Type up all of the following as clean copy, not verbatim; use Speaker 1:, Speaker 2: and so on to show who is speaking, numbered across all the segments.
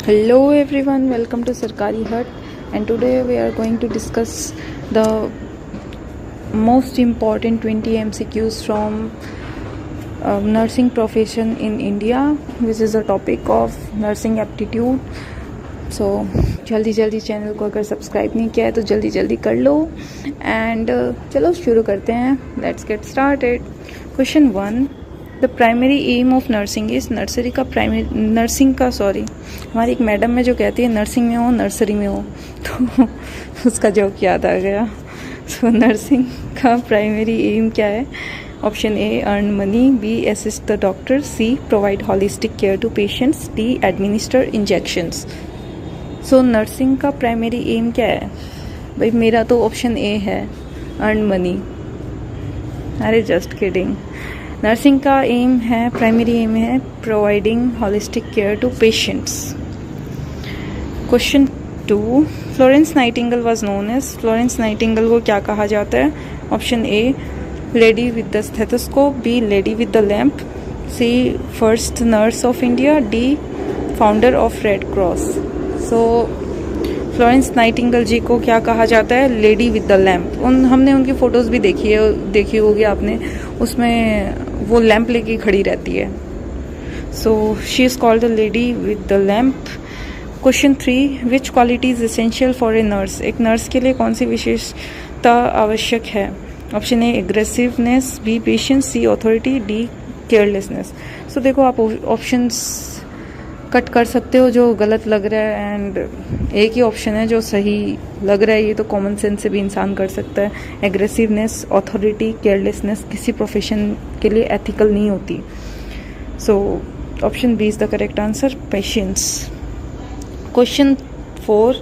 Speaker 1: Hello everyone, welcome to Sarkari Hut, and today we are going to discuss the most important 20 MCQs from nursing profession in India, which is the topic of nursing aptitude. So जल्दी channel को अगर subscribe नहीं किया है तो जल्दी कर लो and चलो शुरू करते हैं. Let's get started. Question 1. The primary aim of nursing is हमारी एक मैडम है जो कहती है नर्सिंग में हो नर्सरी में हो, तो उसका जोक याद आ गया. सो नर्सिंग का प्राइमरी एम क्या है? Option A earn money, B assist the doctor, C provide holistic care to patients, D administer injections. So nursing का प्राइमरी एम क्या है भाई? मेरा तो ऑप्शन ए है, अर्न मनी. अरे जस्ट किडिंग. नर्सिंग का एम है, प्राइमरी एम है providing holistic care to patients. Question 2. Florence Nightingale was known as. Florence Nightingale को क्या कहा जाता है? Option A lady with the stethoscope, B lady with the lamp, C first nurse of India, D founder of Red Cross. So Florence Nightingale ji को क्या कहा जाता है? Lady with the lamp. हमने उनकी फ़ोटोज़ भी देखी होगी आपने, उसमें वो लैम्प लेके खड़ी रहती है. So she is called the lady with the lamp. Question 3. Which quality is essential for a nurse. एक नर्स के लिए कौन सी विशेषता आवश्यक है? Option A aggressiveness, B patience, C authority, D carelessness. So देखो आप ऑप्शंस कट कर सकते हो जो गलत लग रहा है, एंड एक ही ऑप्शन है जो सही लग रहा है. ये तो कॉमन सेंस से भी इंसान कर सकता है. एग्रेसिवनेस, अथॉरिटी, केयरलेसनेस किसी प्रोफेशन के लिए एथिकल नहीं होती. So option B is the correct answer, patience. Question 4.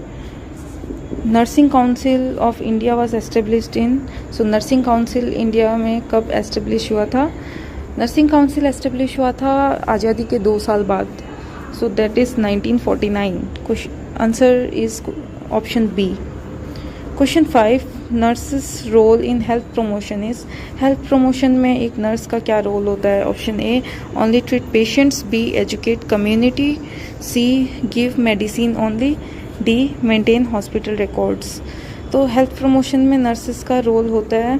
Speaker 1: Nursing council of India was established in. So nursing council India में कब एस्टेब्लिश हुआ था? नर्सिंग काउंसिल एस्टेब्लिश हुआ था आज़ादी के 2 साल बाद. So that is 1949. Answer is option B. Question 5. Nurses role in health promotion is. Health promotion में एक नर्स का क्या रोल होता है? ऑप्शन ए only treat patients, B educate community, C give medicine only, D maintain hospital records. तो health promotion में nurses का role होता है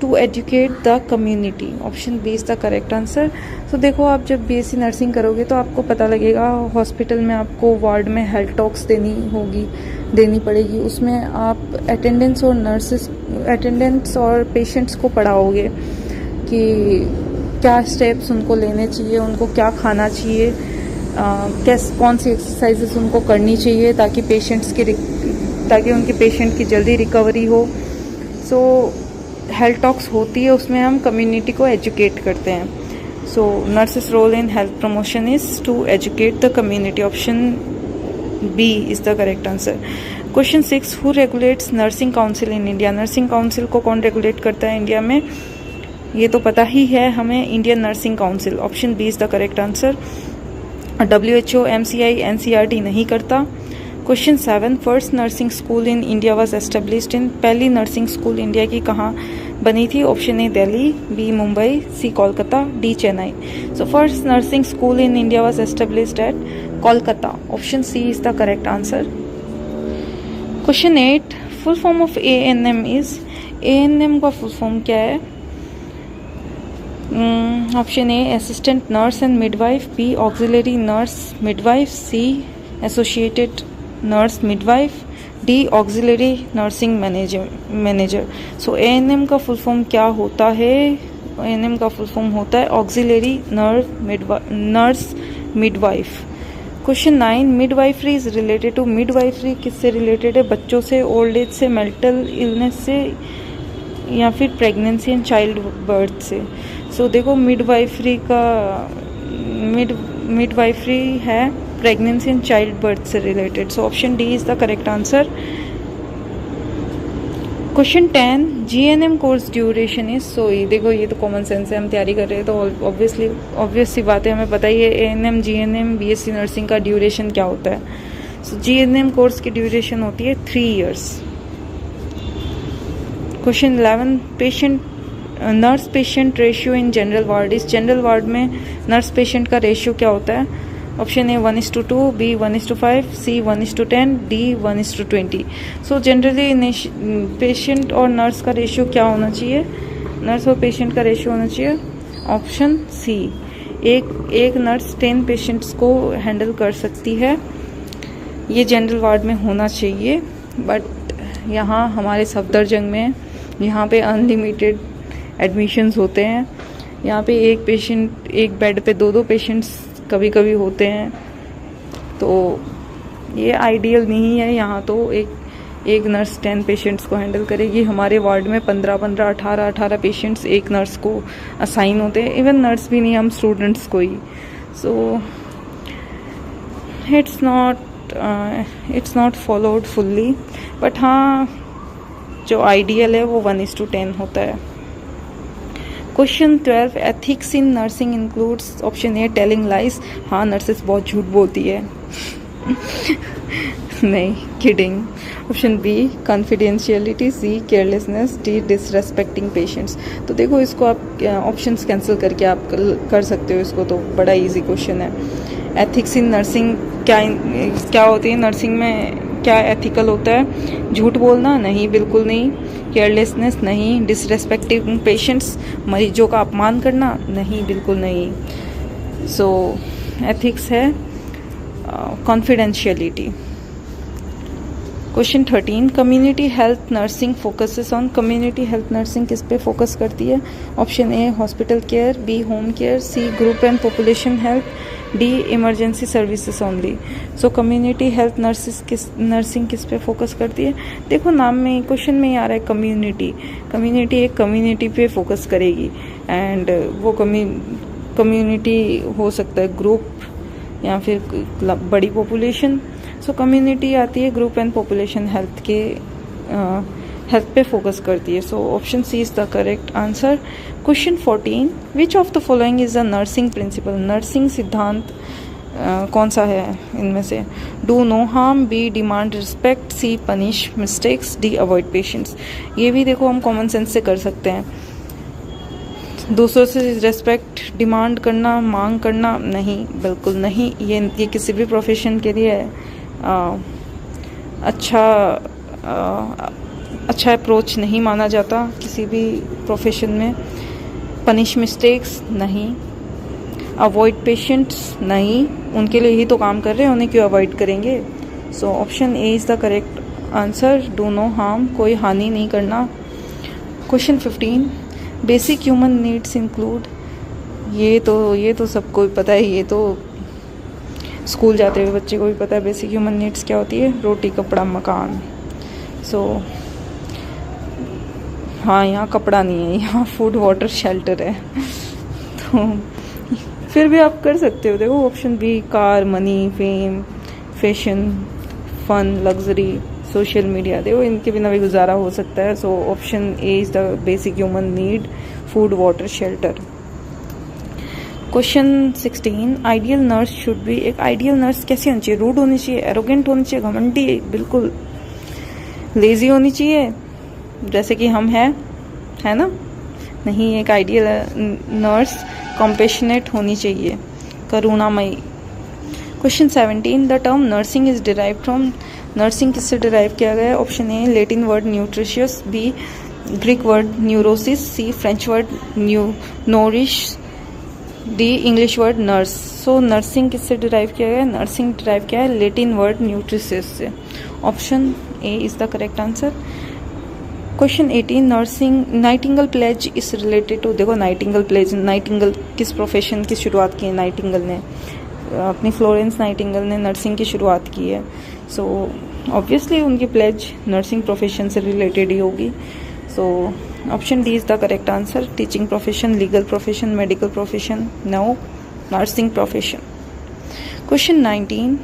Speaker 1: to educate the community. Option B is the correct answer. तो देखो आप जब बीएससी नर्सिंग करोगे तो आपको पता लगेगा हॉस्पिटल में आपको वार्ड में हेल्थ टॉक्स देनी पड़ेगी. उसमें आप अटेंडेंट्स और पेशेंट्स को पढ़ाओगे कि क्या स्टेप्स उनको लेने चाहिए, उनको क्या खाना चाहिए, कौन सी एक्सरसाइजेस उनको करनी चाहिए ताकि उनके पेशेंट की जल्दी रिकवरी हो. सो हेल्थ टॉक्स होती है, उसमें हम कम्युनिटी को एजुकेट करते हैं. So nurses role in health promotion is to educate the community. Option B is the correct answer. Question 6. Who regulates nursing council in India. Nursing council को कौन रेगुलेट करता है इंडिया में? ये तो पता ही है हमें, Indian nursing council. Option B is the correct answer. WHO, MCI, NCRT नहीं करता. Question 7. First nursing school in India was established in. पहली नर्सिंग स्कूल इंडिया की कहाँ बनी थी? Option A Delhi, B Mumbai, C Kolkata, D Chennai. So first nursing school in India was established at Kolkata. Option C is the correct answer. Question 8. Full form of ANM is. ANM का full form क्या है? Option A assistant nurse and midwife, B auxiliary nurse midwife, C associated nurse midwife, D auxiliary nursing manager. So ANM का full form क्या होता है? ANM का full form होता है auxiliary nurse midwife. Question 9. Midwifery is related to. Midwifery किससे related है? बच्चों से, ओल्ड एज से, मेंटल इलनेस से, या फिर प्रेगनेंसी एंड चाइल्ड बर्थ से. सो देखो मिडवाइफरी है प्रेगनेंसी एंड चाइल्ड बर्थ से related. So option D is the correct answer. Question 10. GNM course duration is. So ये देखो ये तो कॉमन सेंस है, हम तैयारी कर रहे हैं तो ऑब्वियस सी बात है, हमें पता ही है ANM, GNM, BSc नर्सिंग का ड्यूरेशन क्या होता है. सो GNM कोर्स की ड्यूरेशन होती है 3 years. Question 11. Nurse patient ratio in general ward is. General ward में नर्स पेशेंट का रेशियो क्या होता है? Option A 1:2, B 1:5, C 1:10, D 1:20। So generally patient और नर्स का रेशियो क्या होना चाहिए? नर्स और पेशेंट का रेशियो होना चाहिए ऑप्शन सी, एक नर्स 10 पेशेंट्स को हैंडल कर सकती है। ये जनरल वार्ड में होना चाहिए, बट यहाँ हमारे सफदरजंग में यहाँ पे अनलिमिटेड एडमिशन्स होते हैं। यहाँ पे एक बेड पे 2 पेशेंट्स कभी कभी होते हैं, तो ये आइडियल नहीं है। यहाँ तो एक नर्स 10 पेशेंट्स को हैंडल करेगी। हमारे वार्ड में 15-15, 18-18 पेशेंट्स एक नर्स को असाइन होते हैं। इवन नर्स भी नहीं, हम स्टूडेंट्स को ही। So it's not followed fully, but हाँ जो आइडियल है वो 1:10 होता है। Question 12, ethics in nursing includes option A telling lies. हाँ, नर्सेस बहुत झूठ बोलती है। नहीं, kidding. Option B confidentiality, C carelessness, D disrespecting patients. तो देखो, इसको आप ऑप्शंस कैंसिल करके आप कर सकते हो इसको, तो बड़ा इजी क्वेश्चन है। एथिक्स इन नर्सिंग क्या होती है? नर्सिंग में क्या एथिकल होता है? झूठ बोलना? नहीं, बिल्कुल नहीं। केयरलेसनेस? नहीं। डिसरेस्पेक्टिंग पेशेंट्स, मरीजों का अपमान करना? नहीं, बिल्कुल नहीं। सो एथिक्स है confidentiality. Question 13, community health nursing focuses on. Community health nursing किस पे फोकस करती है? Option A hospital care, B home care, C group and population health, D emergency services only. So community health nursing किस पे focus करती है? देखो, नाम में, क्वेश्चन में ही आ रहा है कम्युनिटी एक कम्युनिटी पे फोकस करेगी, एंड वो कम्युनिटी हो सकता है ग्रुप या फिर बड़ी पॉपुलेशन। सो कम्युनिटी आती है ग्रुप एंड पॉपुलेशन हेल्थ पे फोकस करती है। So option C is the correct answer. Question 14, which of the following is the nursing principle. नर्सिंग सिद्धांत कौन सा है इनमें से? Do no harm, B demand respect, C punish mistakes, D avoid patients. ये भी देखो हम कॉमन सेंस से कर सकते हैं। दूसरों से रिस्पेक्ट डिमांड करना, मांग करना? नहीं, बिल्कुल नहीं। ये किसी भी प्रोफेशन के लिए अच्छा अप्रोच नहीं माना जाता किसी भी प्रोफेशन में। Punish mistakes? नहीं। Avoid patients? नहीं, उनके लिए ही तो काम कर रहे हैं, उन्हें क्यों अवॉइड करेंगे? So option A is the correct answer. Do no harm, कोई हानि नहीं करना। Question 15, basic human needs include. ये तो सबको ही पता है, ये तो स्कूल जाते हुए बच्चे को भी पता है बेसिक ह्यूमन नीड्स क्या होती है। रोटी, कपड़ा, मकान। सो हाँ, यहाँ कपड़ा नहीं है, यहाँ फूड, वाटर, शेल्टर है। तो फिर भी आप कर सकते हो। देखो, option B car, money, fame, fashion, fun, luxury, social media. देखो, इनके बिना भी गुजारा हो सकता है। So option A is the basic human need, food, water, shelter. Question 16, ideal nurse should be. एक आइडियल नर्स कैसी होनी चाहिए? रूड होनी चाहिए, एरोगेंट होनी चाहिए, घमंडी, बिल्कुल लेजी होनी चाहिए जैसे कि हम है ना? नहीं, एक आइडियल नर्स कॉम्पेशनेट होनी चाहिए, करुणामयी। Question 17, the term nursing is derived from. Nursing किससे डिराइव किया गया है? Option A Latin word nutritious, B Greek word neurosis, C French word nourish, D English word nurse. So nursing किससे derive किया गया है? नर्सिंग डिराइव किया है लैटिन वर्ड न्यूट्रिशियस से। Option A is the correct answer. Question 18, nursing Nightingale pledge is related to. देखो, Nightingale pledge, Nightingale किस profession की शुरुआत की है? नाइटिंगल ने अपनी फ्लोरेंस नाइटिंगल ने नर्सिंग की शुरुआत की है। सो ऑब्वियसली उनकी प्लेज नर्सिंग प्रोफेशन से रिलेटेड ही होगी। So option D is the correct answer. Teaching profession, legal profession, medical profession? No, nursing profession. Question 19,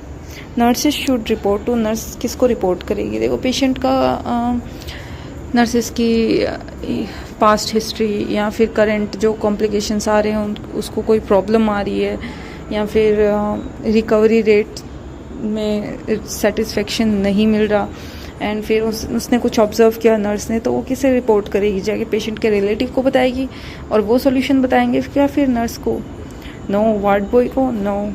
Speaker 1: nurses should report to. नर्स किसको रिपोर्ट करेगी? देखो, पेशेंट का नर्सेस की पास्ट हिस्ट्री या फिर करंट जो कॉम्प्लिकेशंस आ रहे हैं, उसको कोई प्रॉब्लम आ रही है या फिर रिकवरी रेट में सेटिस्फेक्शन नहीं मिल रहा, एंड फिर उसने कुछ ऑब्जर्व किया नर्स ने, तो वो किसे रिपोर्ट करेगी? जाके पेशेंट के रिलेटिव को बताएगी और वो सॉल्यूशन बताएंगे क्या फिर नर्स को? नो। वार्ड बॉय को? नो।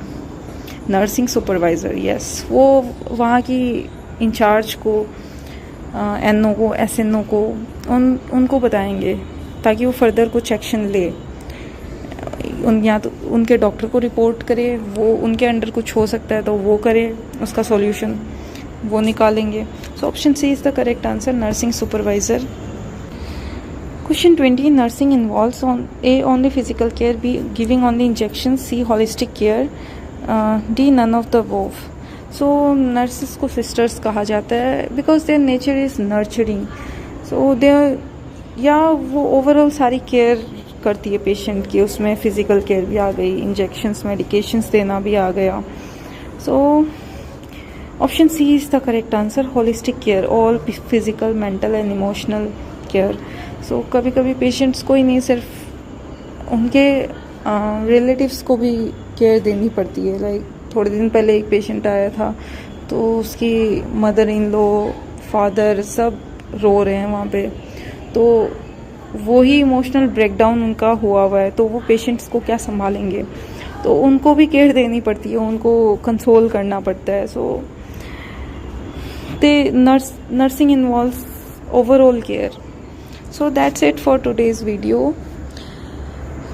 Speaker 1: नर्सिंग सुपरवाइज़र, यस, वो वहाँ की इंचार्ज को, एनओ को, एसएनओ को, उनको बताएंगे ताकि वो फर्दर कुछ एक्शन ले। या तो उनके डॉक्टर को रिपोर्ट करे, वो उनके अंडर कुछ हो सकता है तो वो करे, उसका सॉल्यूशन वो निकालेंगे। So option C is the correct answer, nursing supervisor. Question 20, nursing involves on A, only physical care, B, giving only injections, C, holistic care, D, none of the above. So nurses को sisters कहा जाता है because their nature is nurturing. So they are, या वो overall सारी care करती है patient की, उसमें फिजिकल केयर भी आ गई, इंजेक्शंस मेडिकेशंस देना भी आ गया। So option C is the correct answer, holistic care, all physical, mental and emotional care. So कभी कभी पेशेंट्स को ही नहीं, सिर्फ उनके रिलेटिव्स को भी केयर देनी पड़ती है। लाइक थोड़े दिन पहले एक पेशेंट आया था तो उसकी मदर इन लॉ, फादर सब रो रहे हैं वहाँ पे, तो वही इमोशनल ब्रेकडाउन उनका हुआ हुआ है, तो वो पेशेंट्स को क्या संभालेंगे, तो उनको भी केयर देनी पड़ती है, उनको कंसोल करना पड़ता है। सो nursing involves overall care. So that's it for today's video.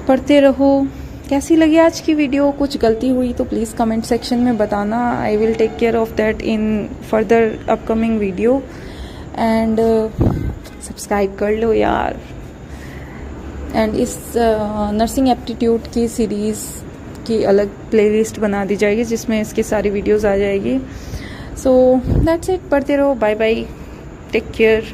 Speaker 1: पढ़ते रहो। कैसी लगी आज की वीडियो? कुछ गलती हुई तो प्लीज़ कमेंट सेक्शन में बताना। I will take care of that in further upcoming video. And subscribe कर लो यार। एंड इस नर्सिंग एप्टीट्यूड की सीरीज़ की अलग प्लेलिस्ट बना दी जाएगी जिसमें इसकी सारी वीडियोस आ जाएगी। So that's it. पढ़ते रहो। Bye bye, take care.